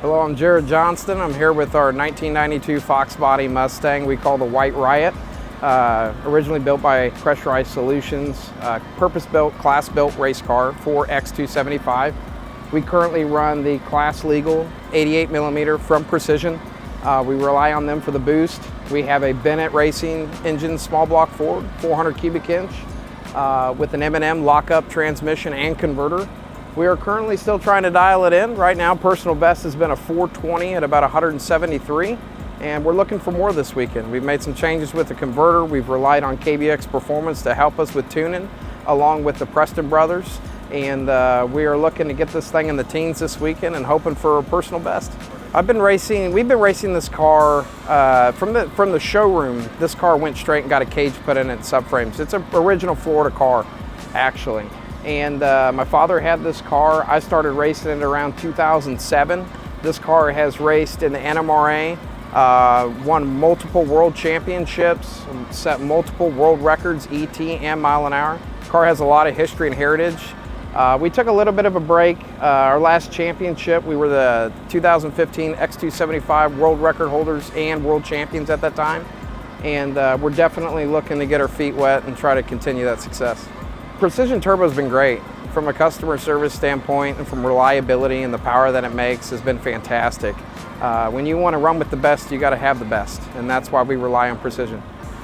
Hello, I'm Jared Johnston. I'm here with our 1992 Fox Body Mustang we call the White Riot. Originally built by Pressurized Solutions, purpose-built, class-built race car for X275. We currently run the class legal 88mm from Precision. We rely on them for the boost. We have a Bennett Racing Engines small block Ford, 400 cubic inch, with an M&M lockup transmission and converter. We are currently still trying to dial it in. Right now, personal best has been a 420 at about 173, and we're looking for more this weekend. We've made some changes with the converter. We've relied on KBX Performance to help us with tuning, along with the Preston brothers, and we are looking to get this thing in the teens this weekend and hoping for a personal best. We've been racing this car from the showroom. This car went straight and got a cage put in its subframes. It's an original Florida car, actually. And my father had this car. I started racing it around 2007. This car has raced in the NMRA, won multiple world championships, set multiple world records, ET and mile an hour. The car has a lot of history and heritage. We took a little bit of a break. Our last championship, we were the 2015 X275 world record holders and world champions at that time. And we're definitely looking to get our feet wet and try to continue that success. Precision Turbo has been great from a customer service standpoint, and from reliability, and the power that it makes has been fantastic. When you want to run with the best, you got to have the best, and that's why we rely on Precision.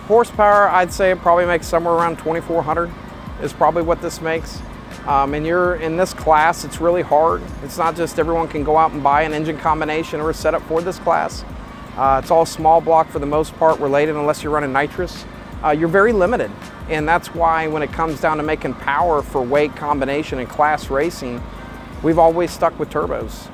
Horsepower, I'd say it probably makes somewhere around 2,400 is probably what this makes. And you're in this class, it's really hard. It's not just everyone can go out and buy an engine combination or a setup for this class. It's all small block for the most part related, unless you're running nitrous. You're very limited. And that's why when it comes down to making power for weight combination and class racing, we've always stuck with turbos.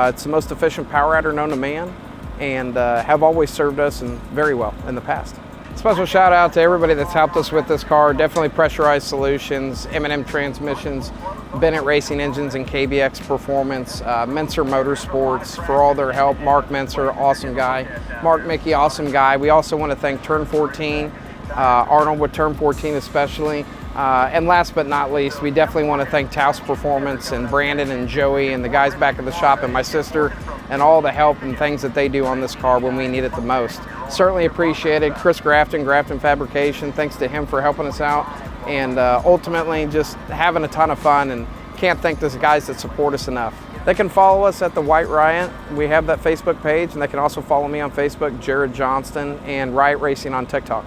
It's the most efficient power adder known to man, and have always served us very well in the past. Special shout out to everybody that's helped us with this car. Definitely Pressurized Solutions, M&M Transmissions, Bennett Racing Engines and KBX Performance, Menser Motorsports for all their help. Mark Menser, awesome guy. Mark Mickey, awesome guy. We also want to thank Turn 14, Arnold with Turn 14 especially. And last but not least, we definitely want to thank Taos Performance and Brandon and Joey and the guys back at the shop and my sister, and all the help and things that they do on this car when we need it the most. Certainly appreciated. Chris Grafton Fabrication, thanks to him for helping us out, and ultimately just having a ton of fun, and can't thank the guys that support us enough. They can follow us at the White Riot. We have that Facebook page, and they can also follow me on Facebook, Jared Johnston, and Riot Racing on TikTok.